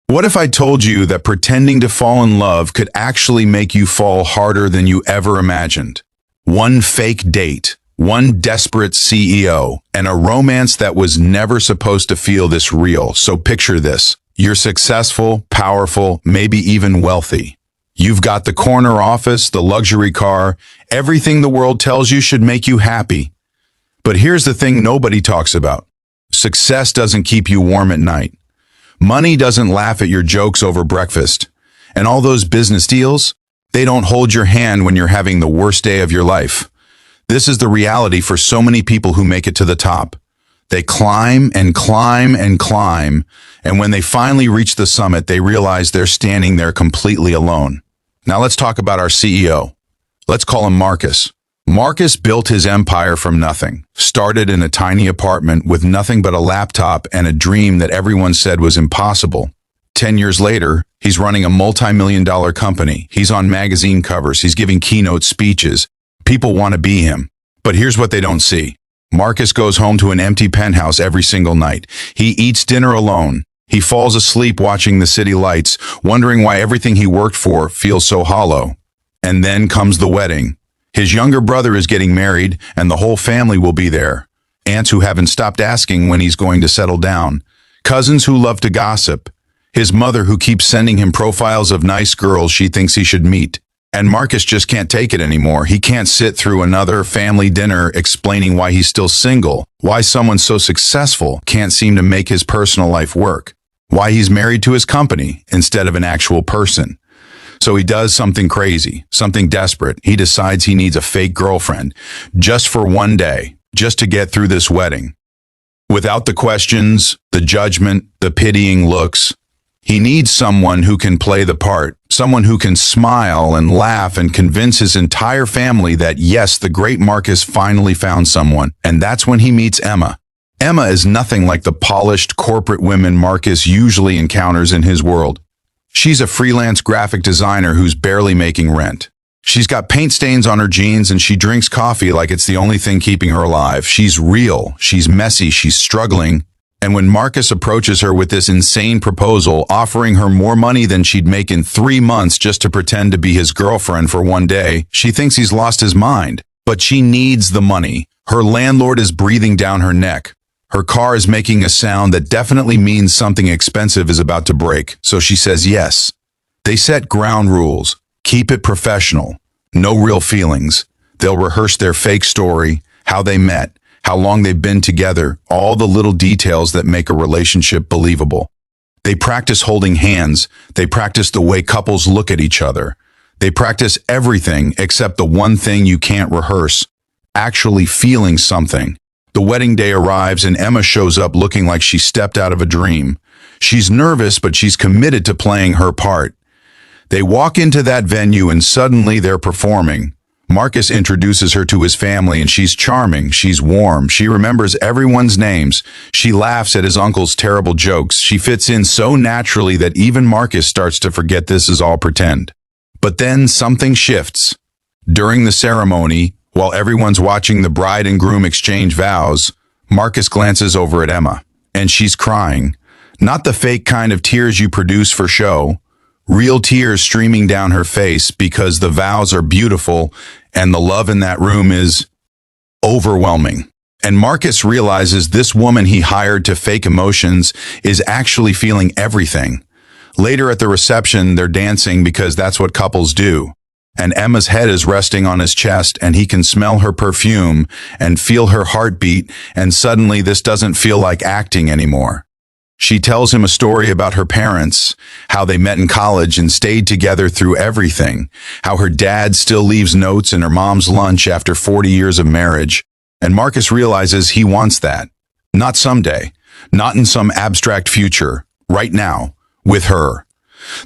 What if I told you that pretending to fall in love could actually make you fall harder than you ever imagined? One fake date, one desperate CEO, and a romance that was never supposed to feel this real. So picture this. You're successful, powerful, maybe even wealthy. You've got the corner office, the luxury car, everything the world tells you should make you happy. But here's the thing nobody talks about. Success doesn't keep you warm at night. Money doesn't laugh at your jokes over breakfast. And all those business deals, they don't hold your hand when you're having the worst day of your life. This is the reality for so many people who make it to the top. They climb and climb and climb, and when they finally reach the summit, they realize they're standing there completely alone. Now let's talk about our CEO. Let's call him Marcus. Marcus built his empire from nothing, started in a tiny apartment with nothing but a laptop and a dream that everyone said was impossible. 10 years later, he's running a multi-million-dollar company. He's on magazine covers. He's giving keynote speeches. People want to be him. But here's what they don't see. Marcus goes home to an empty penthouse every single night. He eats dinner alone. He falls asleep watching the city lights, wondering why everything he worked for feels so hollow. And then comes the wedding. His younger brother is getting married, and the whole family will be there. Aunts who haven't stopped asking when he's going to settle down. Cousins who love to gossip. His mother who keeps sending him profiles of nice girls she thinks he should meet. And Marcus just can't take it anymore. He can't sit through another family dinner explaining why he's still single, why someone so successful can't seem to make his personal life work, why he's married to his company instead of an actual person. So he does something crazy, something desperate. He decides he needs a fake girlfriend, just for one day, just to get through this wedding. Without the questions, the judgment, the pitying looks. He needs someone who can play the part, someone who can smile and laugh and convince his entire family that yes, the great Marcus finally found someone. And that's when he meets Emma. Emma is nothing like the polished corporate women Marcus usually encounters in his world. She's a freelance graphic designer who's barely making rent. She's got paint stains on her jeans and she drinks coffee like it's the only thing keeping her alive. She's real, she's messy, she's struggling. And when Marcus approaches her with this insane proposal, offering her more money than she'd make in 3 months just to pretend to be his girlfriend for one day, she thinks he's lost his mind. But she needs the money. Her landlord is breathing down her neck. Her car is making a sound that definitely means something expensive is about to break, so she says yes. They set ground rules. Keep it professional. No real feelings. They'll rehearse their fake story, how they met, how long they've been together, all the little details that make a relationship believable. They practice holding hands. They practice the way couples look at each other. They practice everything except the one thing you can't rehearse, actually feeling something. The wedding day arrives and Emma shows up looking like she stepped out of a dream. She's nervous, but she's committed to playing her part. They walk into that venue and suddenly they're performing. Marcus introduces her to his family and she's charming, she's warm, she remembers everyone's names. She laughs at his uncle's terrible jokes. She fits in so naturally that even Marcus starts to forget this is all pretend. But then something shifts. During the ceremony, while everyone's watching the bride and groom exchange vows, Marcus glances over at Emma, and she's crying. Not the fake kind of tears you produce for show. Real tears streaming down her face because the vows are beautiful and the love in that room is overwhelming. And Marcus realizes this woman he hired to fake emotions is actually feeling everything. Later at the reception, they're dancing because that's what couples do. And Emma's head is resting on his chest and he can smell her perfume and feel her heartbeat, and suddenly this doesn't feel like acting anymore. She tells him a story about her parents, how they met in college and stayed together through everything, how her dad still leaves notes in her mom's lunch after 40 years of marriage. And Marcus realizes he wants that. Not someday, not in some abstract future, right now, with her.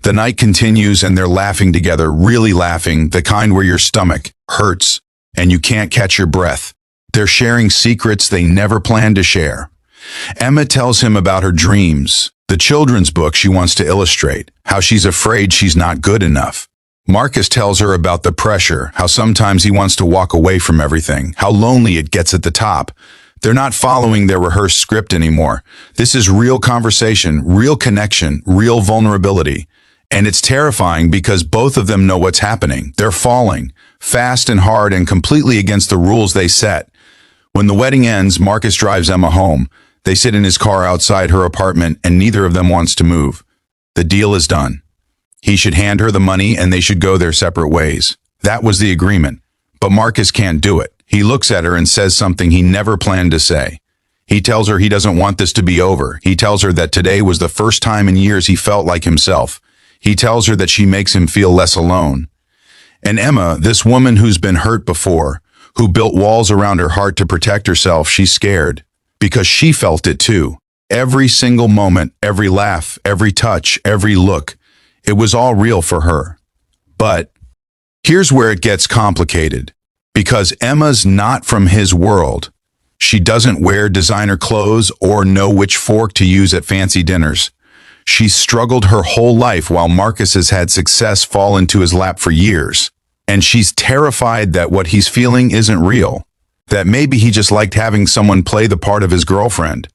The night continues and they're laughing together, really laughing, the kind where your stomach hurts and you can't catch your breath. They're sharing secrets they never planned to share. Emma tells him about her dreams, the children's book she wants to illustrate, how she's afraid she's not good enough. Marcus tells her about the pressure, how sometimes he wants to walk away from everything, how lonely it gets at the top. They're not following their rehearsed script anymore. This is real conversation, real connection, real vulnerability. And it's terrifying because both of them know what's happening. They're falling, fast and hard and completely against the rules they set. When the wedding ends, Marcus drives Emma home. They sit in his car outside her apartment and neither of them wants to move. The deal is done. He should hand her the money and they should go their separate ways. That was the agreement. But Marcus can't do it. He looks at her and says something he never planned to say. He tells her he doesn't want this to be over. He tells her that today was the first time in years he felt like himself. He tells her that she makes him feel less alone. And Emma, this woman who's been hurt before, who built walls around her heart to protect herself, she's scared. Because she felt it too. Every single moment, every laugh, every touch, every look, it was all real for her. But here's where it gets complicated. Because Emma's not from his world. She doesn't wear designer clothes or know which fork to use at fancy dinners. She's struggled her whole life while Marcus has had success fall into his lap for years. And she's terrified that what he's feeling isn't real. That maybe he just liked having someone play the part of his girlfriend.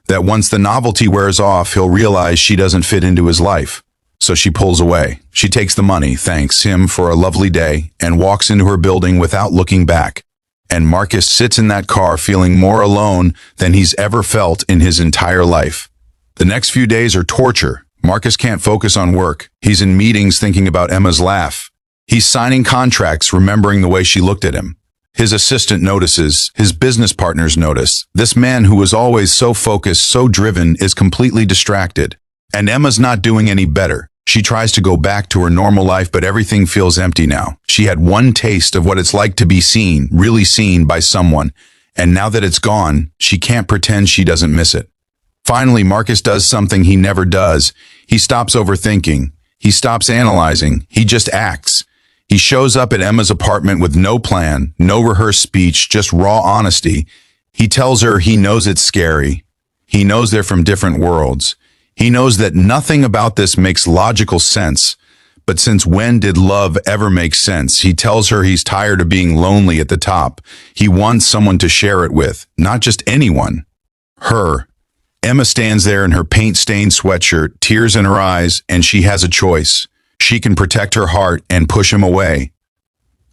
That once the novelty wears off, he'll realize she doesn't fit into his life. So she pulls away. She takes the money, thanks him for a lovely day, and walks into her building without looking back. And Marcus sits in that car feeling more alone than he's ever felt in his entire life. The next few days are torture. Marcus can't focus on work. He's in meetings thinking about Emma's laugh. He's signing contracts, remembering the way she looked at him. His assistant notices. His business partners notice. This man who was always so focused, so driven, is completely distracted. And Emma's not doing any better. She tries to go back to her normal life, but everything feels empty now. She had one taste of what it's like to be seen, really seen by someone. And now that it's gone, she can't pretend she doesn't miss it. Finally, Marcus does something he never does. He stops overthinking. He stops analyzing. He just acts. He shows up at Emma's apartment with no plan, no rehearsed speech, just raw honesty. He tells her he knows it's scary. He knows they're from different worlds. He knows that nothing about this makes logical sense. But since when did love ever make sense? He tells her he's tired of being lonely at the top. He wants someone to share it with, not just anyone. Her. Emma stands there in her paint-stained sweatshirt, tears in her eyes, and she has a choice. She can protect her heart and push him away.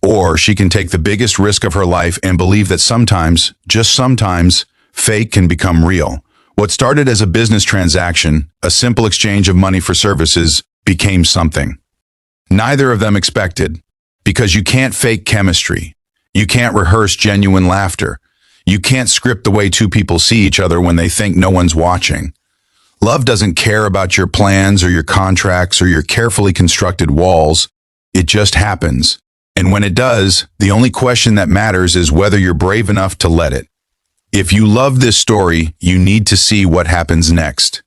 Or she can take the biggest risk of her life and believe that sometimes, just sometimes, fake can become real. What started as a business transaction, a simple exchange of money for services, became something. Neither of them expected, because you can't fake chemistry. You can't rehearse genuine laughter. You can't script the way two people see each other when they think no one's watching. Love doesn't care about your plans or your contracts or your carefully constructed walls. It just happens. And when it does, the only question that matters is whether you're brave enough to let it. If you love this story, you need to see what happens next.